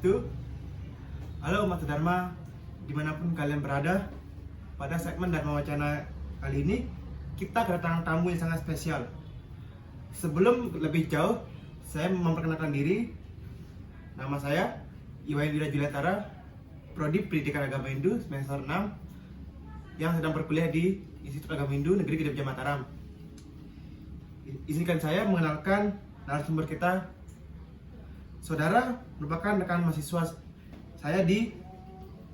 Swastiastu. Halo umat Dharma, dimanapun kalian berada. Pada segmen Dharma Wacana kali ini, kita kedatangan tamu yang sangat spesial. Sebelum lebih jauh, saya memperkenalkan diri. Nama saya Iwayan Dira Juliatara, Prodi Pendidikan Agama Hindu semester 6, yang sedang berkuliah di Institut Agama Hindu Negeri Gede Puja Mataram. Izinkan saya mengenalkan narasumber kita. Saudara merupakan rekan mahasiswa saya di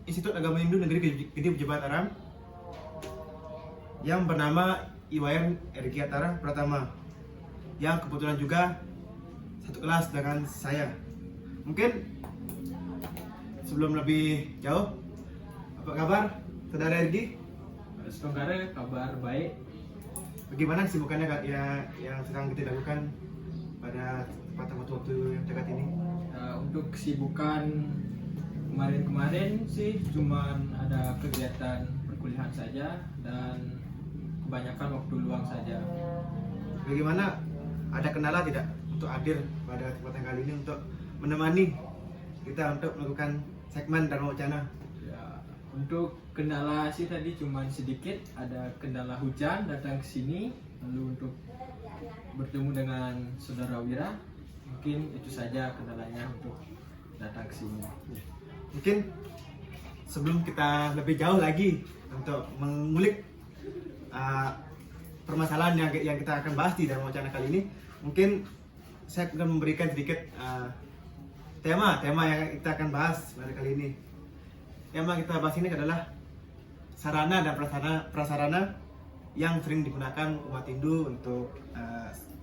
Institut Agama Hindu Negeri Gede Puja Mataram yang bernama Iwayan Ergiatara Pratama, yang kebetulan juga satu kelas dengan saya. Mungkin sebelum lebih jauh, apa kabar saudara Ergi? Semoga kabar baik. Bagaimana kesibukannya Kak, yang sedang kita lakukan pada waktu-waktu yang dekat ini? Untuk kesibukan kemarin-kemarin sih cuman ada kegiatan perkuliahan saja dan kebanyakan waktu luang saja. Bagaimana, ada kendala tidak untuk hadir pada kesempatan kali ini untuk menemani kita untuk melakukan segmen Dharma Wacana? Ya, untuk kendala sih tadi cuman sedikit, ada kendala hujan datang ke sini, lalu untuk bertemu dengan saudara Wira, mungkin itu saja kendalanya untuk datang ke sini. Mungkin sebelum kita lebih jauh lagi untuk mengulik permasalahan yang kita akan bahas di Dharma Wacana kali ini, mungkin saya akan memberikan sedikit tema yang kita akan bahas pada kali ini. Tema kita bahas ini adalah sarana dan prasarana yang sering digunakan umat Hindu untuk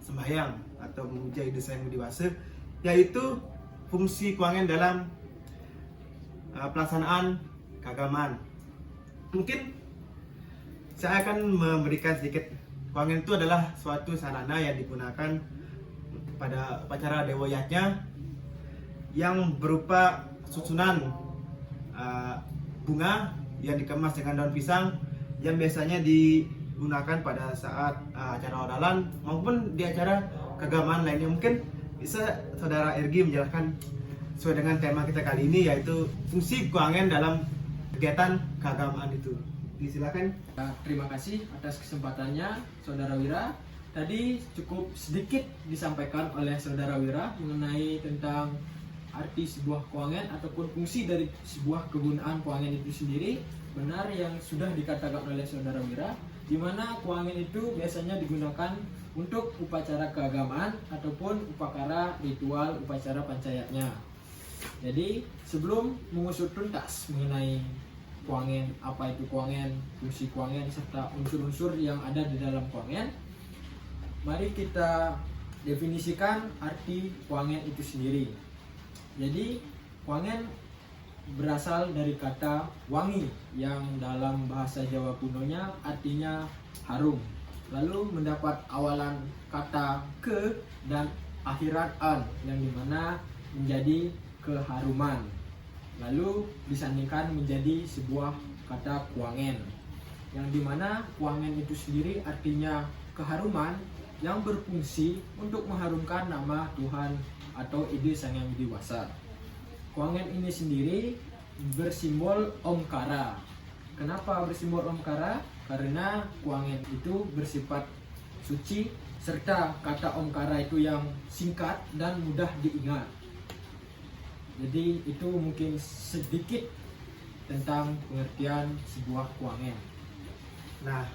sembahyang atau memuja Ida Sang Hyang Widi Wasa, yaitu fungsi keuangan dalam pelaksanaan keagamaan. Mungkin saya akan memberikan sedikit. Keuangan itu adalah suatu sarana yang digunakan pada upacara Dewa Yajna yang berupa susunan bunga yang dikemas dengan daun pisang yang biasanya digunakan pada saat acara oralan maupun di acara keagamaan lainnya. Mungkin bisa saudara Ergi menjelaskan sesuai dengan tema kita kali ini, yaitu fungsi keuangan dalam kegiatan keagamaan itu. Silakan. Terima kasih atas kesempatannya saudara Wira. Tadi cukup sedikit disampaikan oleh saudara Wira mengenai tentang arti sebuah keuangan ataupun fungsi dari sebuah kegunaan keuangan itu sendiri. Benar yang sudah dikatakan oleh saudara Wira, di mana keuangan itu biasanya digunakan untuk upacara keagamaan ataupun upacara ritual upacara pancayatnya. Jadi sebelum mengusut tuntas mengenai keuangan, apa itu keuangan, fungsi keuangan serta unsur-unsur yang ada di dalam keuangan, mari kita definisikan arti keuangan itu sendiri. Jadi keuangan berasal dari kata wangi yang dalam bahasa Jawa kunonya artinya harum, lalu mendapat awalan kata ke dan akhirat an yang dimana menjadi keharuman, lalu disandingkan menjadi sebuah kata keuangan yang dimana keuangan itu sendiri artinya keharuman yang berfungsi untuk mengharumkan nama Tuhan atau Ida Sang Hyang Widi Wasa. Keuangan ini sendiri bersimbol Omkara. Kenapa bersimbol Omkara? Karena keuangan itu bersifat suci serta kata Omkara itu yang singkat dan mudah diingat. Jadi itu mungkin sedikit tentang pengertian sebuah keuangan. Nah,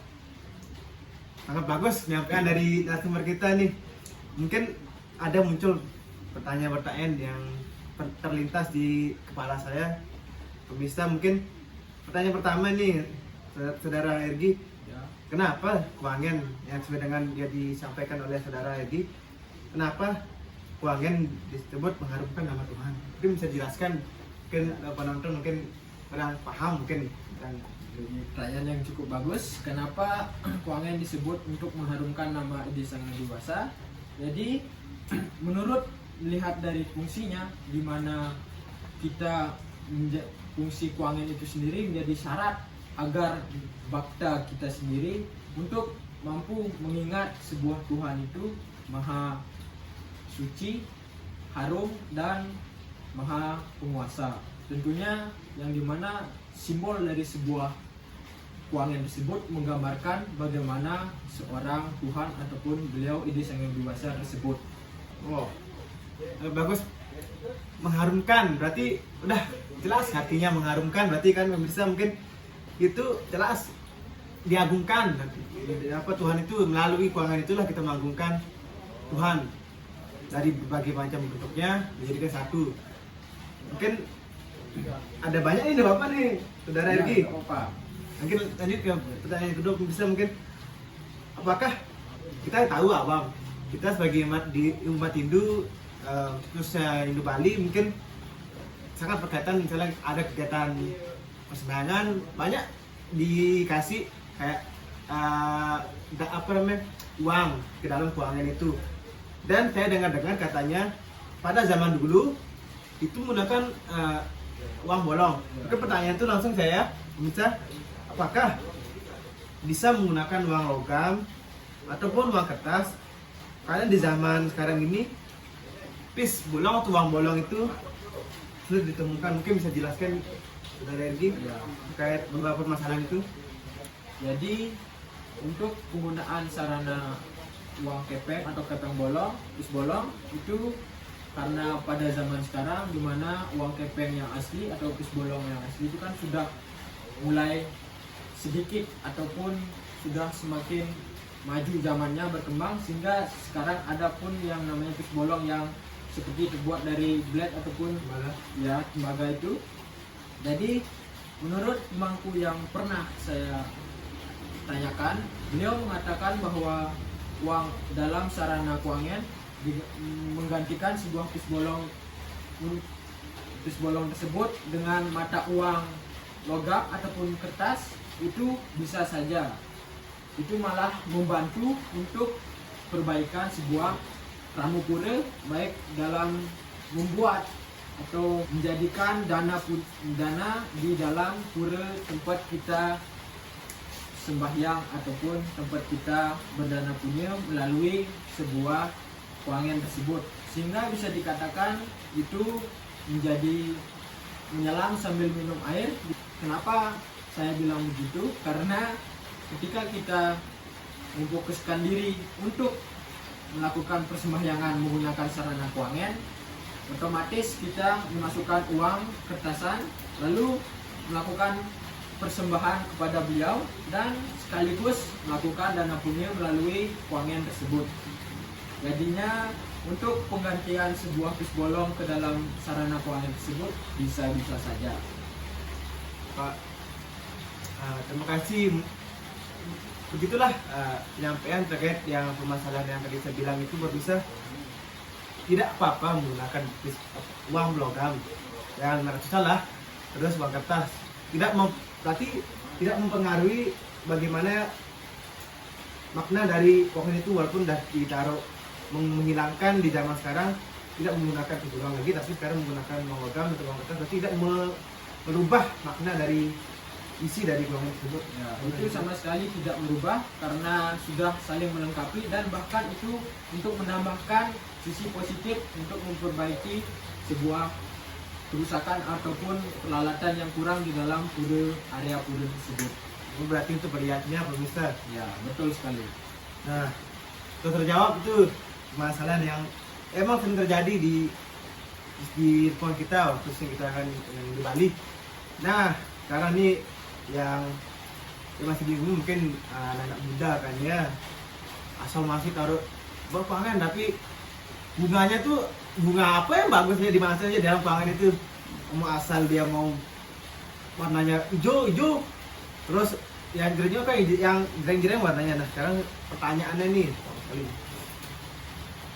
sangat bagus penyampaian dari narasumber kita nih. Mungkin ada muncul pertanyaan-pertanyaan yang terlintas di kepala saya. Pemirsa, mungkin pertanyaan pertama nih, saudara Ergi, Ya. kenapa keuangan yang sesuai dengan yang disampaikan oleh saudara Ergi, kenapa keuangan disebut mengharumkan nama Tuhan? Mungkin bisa jelaskan, mungkin penonton mungkin kurang paham mungkin tentang. Pertanyaan yang cukup bagus. Kenapa keuangan disebut untuk mengharumkan nama Ida Sang Hyang Widi Wasa? Jadi menurut melihat dari fungsinya, di mana kita fungsi keuangan itu sendiri menjadi syarat agar bakta kita sendiri untuk mampu mengingat sebuah Tuhan itu maha suci, harum, dan Maha Penguasa. Tentunya yang dimana simbol dari sebuah keuangan tersebut menggambarkan bagaimana seorang Tuhan ataupun beliau Ide Sang Hyang Widi Wasa tersebut. Wow, bagus, mengharumkan, berarti udah jelas artinya mengharumkan, berarti kan pemirsa mungkin itu jelas diagungkan. Apa Tuhan itu melalui keuangan itulah kita mengagungkan Tuhan dari berbagai macam bentuknya menjadikan satu. Mungkin ada banyak ini Bapak nih, Saudara Ya, Ergi. nggak apa-apa. Mungkin lanjut ke pertanyaan kedua, bisa mungkin apakah kita tahu Abang, kita sebagai umat Hindu, khususnya Hindu Bali mungkin sangat berkaitan, misalnya ada kegiatan persembahyaan banyak dikasih kayak apa namanya, uang ke dalam keuangan itu. Dan saya dengar-dengar katanya pada zaman dulu itu menggunakan uang bolong. Oke, pertanyaan itu langsung saya bisa, apakah bisa menggunakan uang logam ataupun uang kertas? Karena di zaman sekarang ini pis bolong atau uang bolong itu sulit ditemukan. Mungkin bisa jelaskan Saudara Ergi terkait beberapa permasalahan itu. Jadi untuk penggunaan sarana uang kepeng atau kepeng bolong, pis bolong itu karena pada zaman sekarang di mana uang kepeng yang asli atau pis bolong yang asli itu kan sudah mulai sedikit ataupun sudah semakin maju zamannya berkembang, sehingga sekarang ada pun yang namanya pis bolong yang seperti terbuat dari blade ataupun ya tembaga itu. Jadi menurut mangku yang pernah saya tanyakan, beliau mengatakan bahwa uang dalam sarana keuangan menggantikan sebuah pis bolong tersebut dengan mata uang logam ataupun kertas itu bisa saja. Itu malah membantu untuk perbaikan sebuah pramu pura, baik dalam membuat atau menjadikan dana di dalam pura tempat kita sembahyang ataupun tempat kita berdana punya melalui sebuah keuangan tersebut, sehingga bisa dikatakan itu menjadi menyelam sambil minum air. Kenapa saya bilang begitu? Karena ketika kita memfokuskan diri untuk melakukan persembahyangan menggunakan sarana keuangan, otomatis kita memasukkan uang kertasan lalu melakukan persembahan kepada beliau dan sekaligus melakukan dana punya melalui keuangan tersebut. Jadinya untuk penggantian sebuah pis bolong ke dalam sarana keuangan tersebut bisa-bisa saja. Pak, terima kasih. Begitulah penyampaian terkait yang permasalahan yang tadi saya bilang itu, bisa tidak apa-apa menggunakan uang logam yang ratusan lah, terus uang kertas. Berarti tidak mempengaruhi bagaimana makna dari keuangan itu, walaupun sudah ditaruh menghilangkan di zaman sekarang, tidak menggunakan uang lagi, tapi sekarang menggunakan uang logam atau uang kertas, berarti tidak merubah makna dari isi dari keuangan tersebut. Ya, itu sama sekali tidak merubah karena sudah saling melengkapi, dan bahkan itu untuk menambahkan sisi positif untuk memperbaiki sebuah kerusakan ataupun peralatan yang kurang di dalam area pura tersebut. Berarti itu perlihatnya pemirsa. Ya, betul sekali. Nah, itu terjawab itu masalah yang emang sering terjadi di lingkungan kita, khususnya kita akan di Bali. Nah, sekarang nih yang masih bingung mungkin anak muda kan ya, asal masih taruh keuangan, tapi bunganya tuh bunga apa yang bagusnya dimasuknya dalam keuangan itu, mau asal dia mau warnanya hijau, terus yang jernih kan yang jereng-jereng warnanya. Nah, sekarang pertanyaannya nih,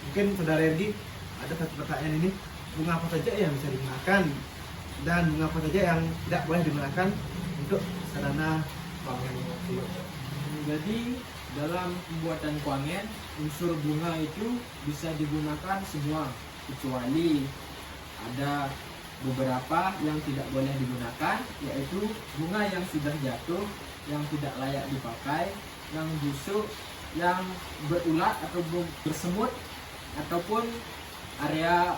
mungkin Saudara Ergi ada satu pertanyaan ini, bunga apa saja yang bisa digunakan dan bunga apa saja yang tidak boleh digunakan untuk sarana keuangan. Jadi dalam pembuatan keuangan, unsur bunga itu bisa digunakan semua, kecuali ada beberapa yang tidak boleh digunakan, yaitu bunga yang sudah jatuh, yang tidak layak dipakai, yang busuk, yang berulat atau bersemut, ataupun area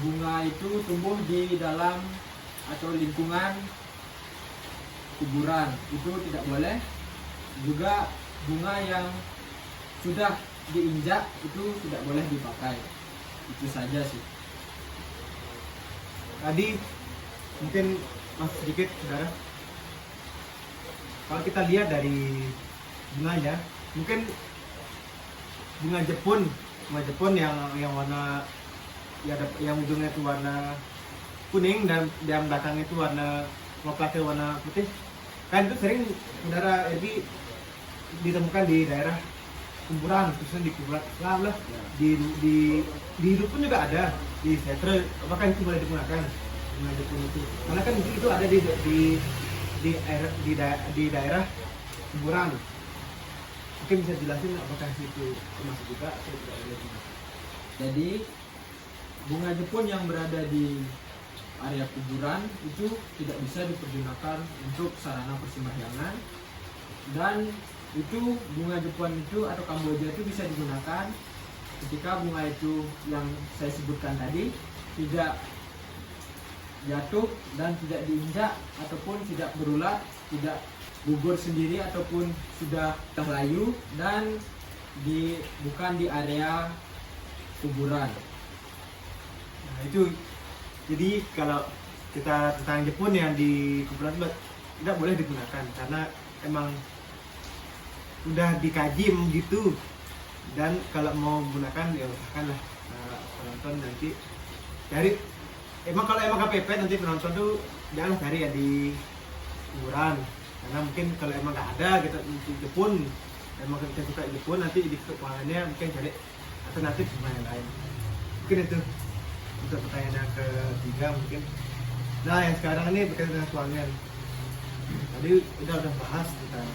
bunga itu tumbuh di dalam atau lingkungan kuburan, itu tidak boleh. Juga bunga yang sudah diinjak itu tidak boleh dipakai. Itu saja sih. Tadi mungkin mas sedikit saudara, kalau kita lihat dari bunganya, mungkin bunga Jepun yang warna yang ujungnya itu warna kuning dan yang belakangnya itu warna lokasnya warna putih, kan itu sering saudara Ergi ditemukan di daerah kuburan, khususnya di kuburan Islam lah, di hidup pun juga ada, di setre bahkan itu boleh digunakan bunga Jepun itu, karena kan itu ada di daerah kuburan. Mungkin bisa jelasin apakah itu termasuk juga atau tidak ada juga. Jadi bunga Jepun yang berada di area kuburan itu tidak bisa dipergunakan untuk sarana persembahyangan, dan itu bunga Jepun itu atau Kamboja itu bisa digunakan ketika bunga itu yang saya sebutkan tadi tidak jatuh dan tidak diinjak ataupun tidak berulat, tidak gugur sendiri ataupun sudah terlayu dan bukan di area kuburan. Nah itu, jadi kalau kita tentang Jepun yang di kuburan tidak boleh digunakan karena emang udah dikaji gitu, dan kalau mau menggunakan ya usahakanlah penonton nanti cari, kalau emang KPP nanti penonton tuh jangan cari ya di kuburan, karena mungkin kalau emang nggak ada kita di Jepun, emang kita suka Jepun, nanti di keuangannya mungkin cari alternatif sama yang lain. Mungkin itu untuk pertanyaan yang ketiga mungkin. Nah yang sekarang ini berkaitan dengan keuangan. Tadi udah bahas tentang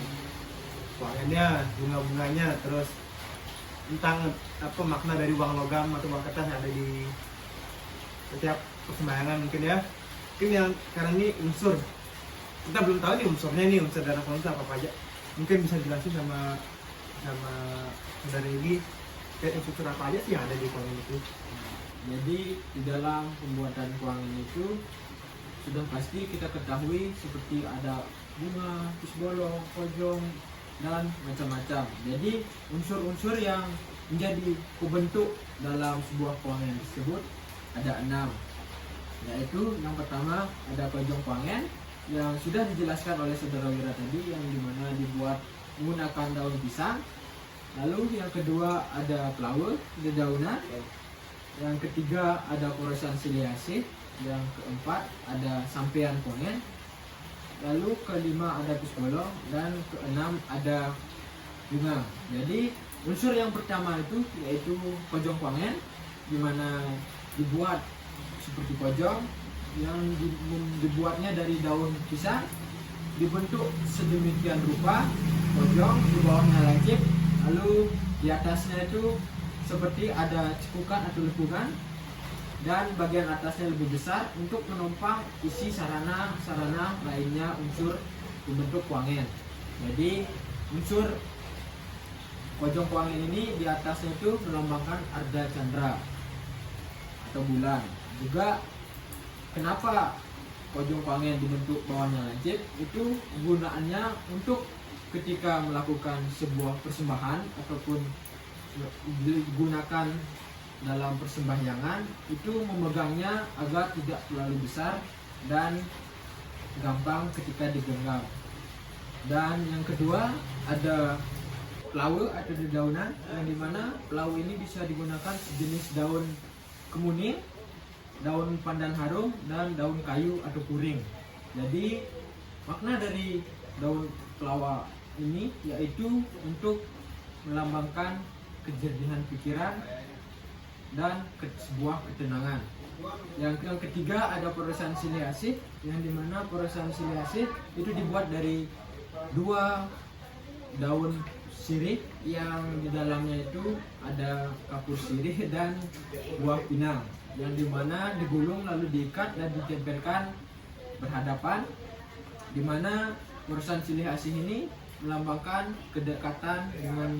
keuangannya, bunga-bunganya, terus tentang apa makna dari uang logam atau uang kertas yang ada di setiap persembahyangan mungkin ya. Mungkin yang sekarang ini unsur, kita belum tahu nih unsurnya nih, unsur dana konta apa aja. Mungkin bisa dijelasin sama saudara ini kayak unsur apa aja sih yang ada di keuangan itu. Jadi di dalam pembuatan keuangan itu sudah pasti kita ketahui seperti ada bunga, pisbolong, pojong, dan macam-macam. Jadi unsur-unsur yang menjadi pembentuk dalam sebuah keuangan tersebut ada 6, yaitu yang pertama ada pojong keuangan yang sudah dijelaskan oleh saudara Wira tadi, yang dimana dibuat menggunakan daun pisang. Lalu yang kedua ada pelawe, dedaunan. Yang ketiga ada poresan siliase. Yang keempat ada sampean keuangan. Lalu kelima ada pisbolong, dan keenam ada bunga. Jadi unsur yang pertama itu yaitu pojong keuangan, di mana dibuat seperti pojong yang dibuatnya dari daun pisang, dibentuk sedemikian rupa pojong, di bawahnya lancip, lalu di atasnya itu seperti ada cekukan atau lepungan, dan bagian atasnya lebih besar untuk menopang isi sarana lainnya unsur pembentuk keuangan. Jadi unsur pojong keuangan ini di atasnya itu melambangkan arda candra atau bulan. Juga kenapa pojong keuangan dibentuk bawahnya lancip, itu gunaannya untuk ketika melakukan sebuah persembahan ataupun digunakan dalam persembahyangan, itu memegangnya agar tidak terlalu besar dan gampang ketika digenggam. Dan yang kedua ada pelawe atau dedaunan, yang dimana pelawe ini bisa digunakan sejenis daun kemuning, daun pandan harum, dan daun kayu atau puring. Jadi makna dari daun pelawa ini yaitu untuk melambangkan kejernihan pikiran dan sebuah ketenangan. Yang ketiga ada poresan siliase, yang dimana poresan siliase itu dibuat dari 2 daun sirih yang di dalamnya itu ada kapur sirih dan buah pinang, yang dimana digulung lalu diikat dan ditempelkan berhadapan, dimana poresan siliase ini melambangkan kedekatan dengan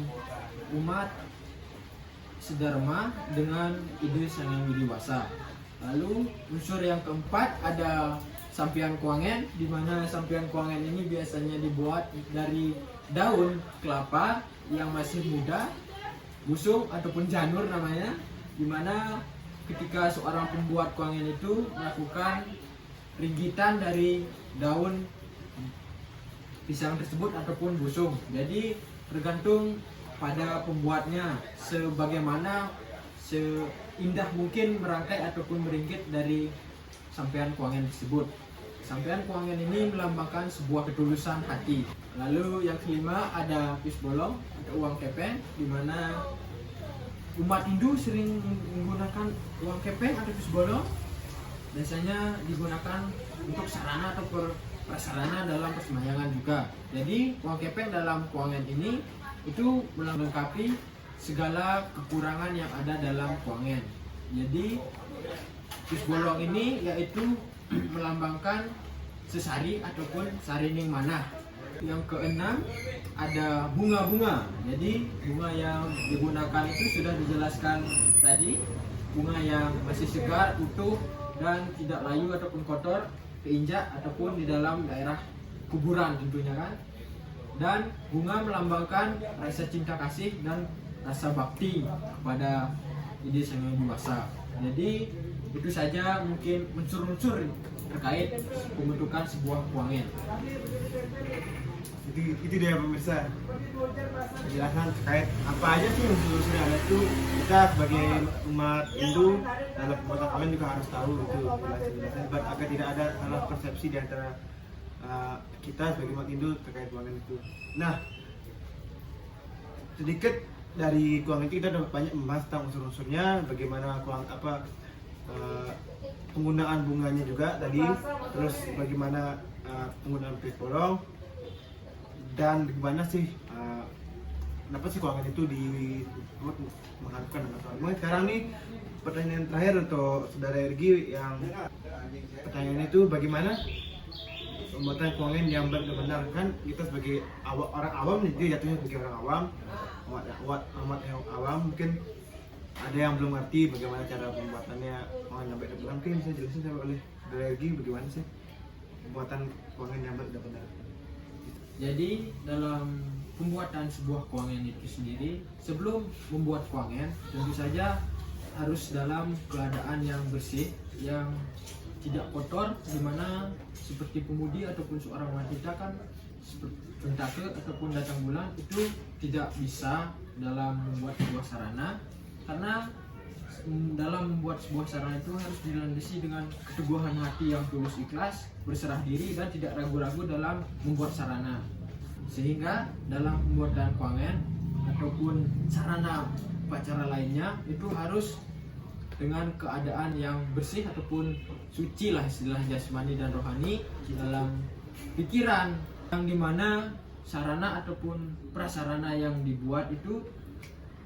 umat sedharma dengan ide Sang Widiwasa. Lalu unsur yang keempat ada sampian kuangen, di mana sampian kuangen ini biasanya dibuat dari daun kelapa yang masih muda, busung ataupun janur namanya, di mana ketika seorang pembuat kuangen itu melakukan ringgitan dari daun pisang tersebut ataupun busung. Jadi tergantung pada pembuatnya sebagaimana seindah mungkin merangkai ataupun meringkit dari sampean kuangen tersebut. Sampean kuangen ini melambangkan sebuah ketulusan hati. Lalu yang kelima ada pis bolong atau uang kepeng, di mana umat Hindu sering menggunakan uang kepeng atau pis bolong. Biasanya digunakan untuk sarana atau prasarana dalam persembahyangan juga. Jadi uang kepeng dalam kuangen ini itu melengkapi segala kekurangan yang ada dalam kuangen. Jadi pis bolong ini yaitu melambangkan sesari ataupun sarining manah. Yang keenam ada bunga-bunga. Jadi bunga yang digunakan itu sudah dijelaskan tadi, bunga yang masih segar, utuh dan tidak layu ataupun kotor, keinjak ataupun di dalam daerah kuburan tentunya kan. Dan bunga melambangkan rasa cinta kasih dan rasa bakti kepada ide Sang Widiwasa. Jadi itu saja mungkin unsur-unsur terkait pembentukan sebuah kuangen. Itu dia pemirsa, penjelasan terkait apa aja sih unsur-unsur yang ada itu. Kita sebagai umat Hindu dalam pembuatan kuangen juga harus tahu itu penjelasan agar tidak ada salah persepsi di antara kita sebagai umat Hindu terkait kuangen itu. Nah, sedikit dari kuangen itu kita udah banyak membahas tentang unsur-unsurnya, bagaimana penggunaan bunganya juga tadi, terus bagaimana penggunaan pis bolong, dan gimana sih kenapa sih kuangen itu mengharapkan nama Tuhan. Sekarang nih pertanyaan terakhir untuk saudara Ergi, yang pertanyaannya itu bagaimana pembuatan kuangen yang benar-benar, kan kita sebagai orang awam nih, jatuhnya sebagai orang awam, amat yang awam, mungkin ada yang belum ngerti bagaimana cara pembuatannya kuangen yang benar-benar. Mungkin bisa jelasin oleh saudara Ergi bagaimana sih pembuatan kuangen yang benar-benar. Jadi dalam pembuatan sebuah kuangen itu sendiri, sebelum membuat kuangen tentu saja harus dalam keadaan yang bersih, yang tidak kotor, dimana seperti pemudi ataupun seorang wanita kan seperti pentake ataupun datang bulan itu tidak bisa dalam membuat sebuah sarana, karena dalam membuat sebuah sarana itu harus dilandasi dengan keteguhan hati yang tulus ikhlas, berserah diri dan tidak ragu-ragu dalam membuat sarana. Sehingga dalam pembuatan kuangen ataupun sarana upacara lainnya itu harus dengan keadaan yang bersih ataupun suci lah, istilah jasmani dan rohani dalam pikiran, yang dimana sarana ataupun prasarana yang dibuat itu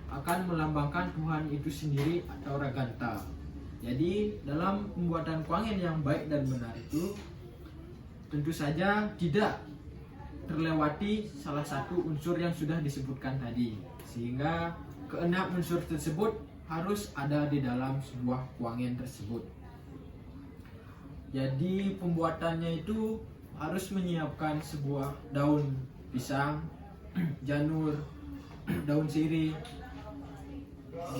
akan melambangkan Tuhan itu sendiri atau Raganta. Jadi dalam pembuatan kuangen yang baik dan benar itu tentu saja tidak terlewati salah satu unsur yang sudah disebutkan tadi, sehingga keenam unsur tersebut harus ada di dalam sebuah kuangen tersebut. Jadi pembuatannya itu harus menyiapkan sebuah daun pisang, janur, daun sirih,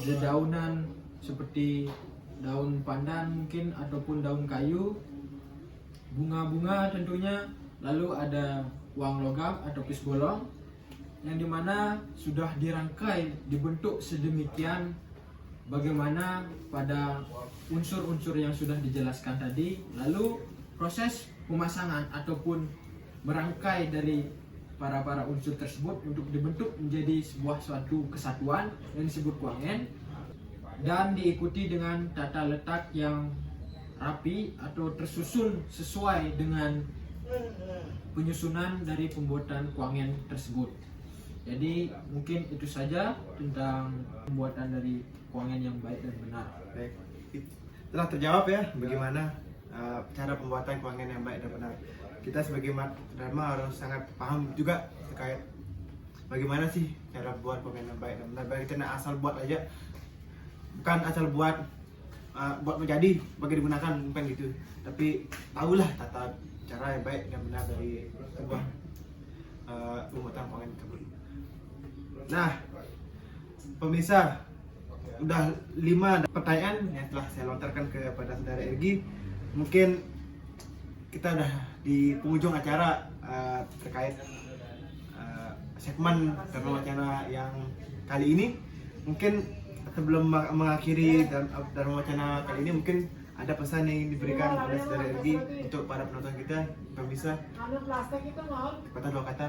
dedaunan seperti daun pandan mungkin ataupun daun kayu, bunga-bunga tentunya, lalu ada uang logam atau pis bolong yang dimana sudah dirangkai, dibentuk sedemikian bagaimana pada unsur-unsur yang sudah dijelaskan tadi. Lalu proses pemasangan ataupun merangkai dari para unsur tersebut untuk dibentuk menjadi sebuah suatu kesatuan yang disebut kuangen, dan diikuti dengan tata letak yang rapi atau tersusun sesuai dengan penyusunan dari pembuatan kuangen tersebut. Jadi mungkin itu saja tentang pembuatan dari kuangen yang baik dan benar. Baik, telah terjawab ya bagaimana cara pembuatan kuangen yang baik dan benar. Kita sebagai umat Dharma harus sangat paham juga terkait bagaimana sih cara buat kuangen yang baik dan benar. Kita tidak asal buat aja, bukan asal buat menjadi bagi digunakan bukan gitu, tapi tahulah tata cara yang baik dan benar dari sebuah pembuatan keuangan tersebut. Nah, pemirsa, udah 5 pertanyaan yang telah saya lontarkan kepada saudara Ergi. Mungkin kita udah di penghujung acara terkait segmen Dharma Wacana yang kali ini. Mungkin sebelum mengakhiri Dharma Wacana kali ini, mungkin ada pesan yang diberikan oleh saudara Ergi untuk para penonton kita, pemirsa. Kata 2 kata.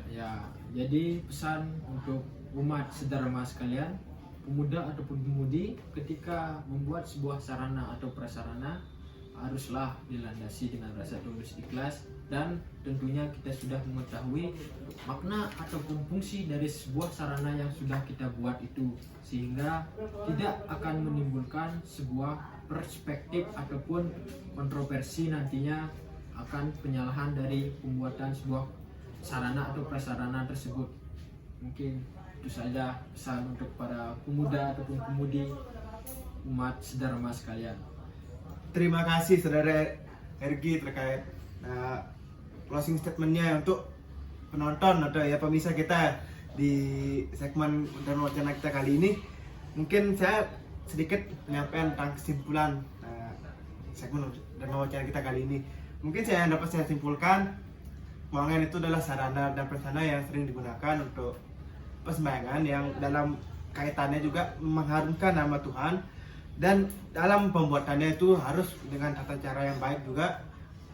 Ya, jadi pesan untuk umat sedharma sekalian, pemuda ataupun pemudi, ketika membuat sebuah sarana atau prasarana haruslah dilandasi dengan rasa tulus ikhlas, dan tentunya kita sudah mengetahui makna ataupun fungsi dari sebuah sarana yang sudah kita buat itu, sehingga tidak akan menimbulkan sebuah perspektif ataupun kontroversi nantinya akan penyalahan dari pembuatan sebuah sarana atau prasarana tersebut. Mungkin itu saja pesan untuk para pemuda ataupun pemudi umat sedharma sekalian. Terima kasih saudara Ergi terkait closing statementnya untuk penonton atau ya pemirsa kita di segmen Dharma Wacana kita kali ini. Mungkin saya sedikit menyampaikan tentang kesimpulan segmen Dharma Wacana kita kali ini. Mungkin yang dapat saya simpulkan, keuangan itu adalah sarana dan prasarana yang sering digunakan untuk persembayangan yang dalam kaitannya juga mengharumkan nama Tuhan, dan dalam pembuatannya itu harus dengan tata cara yang baik juga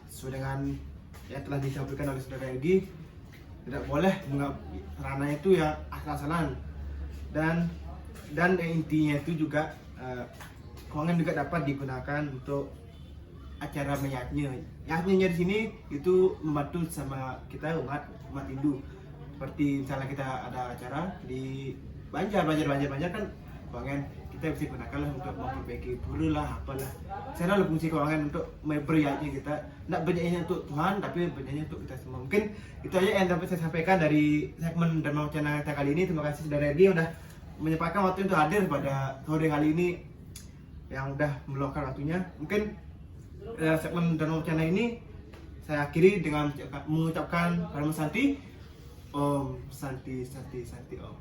sesuai dengan yang telah disampaikan oleh saudara Ergi. Tidak boleh sarana itu ya asal-asalan, dan intinya itu juga keuangan juga dapat digunakan untuk acara menyatnya. Nyatnya di sini itu membantu sama kita umat Hindu. Seperti misalnya kita ada acara di Banjar kan, keuangan kita bisa gunakan lah untuk memperbaiki pura lah, apalah. Saya ada fungsi keuangan untuk bernyanyi kita, tidak bernyanyi untuk Tuhan, tapi bernyanyi untuk kita semua. Mungkin itu aja yang dapat saya sampaikan dari segmen Dharma Wacana kita kali ini. Terima kasih saudara Ergi udah menyempatkan waktu untuk hadir pada sore kali ini, yang udah meluangkan waktunya. Mungkin segmen Dharma Wacana ini saya akhiri dengan mengucapkan Dharma Santi, Om Santi Santi Santi Om.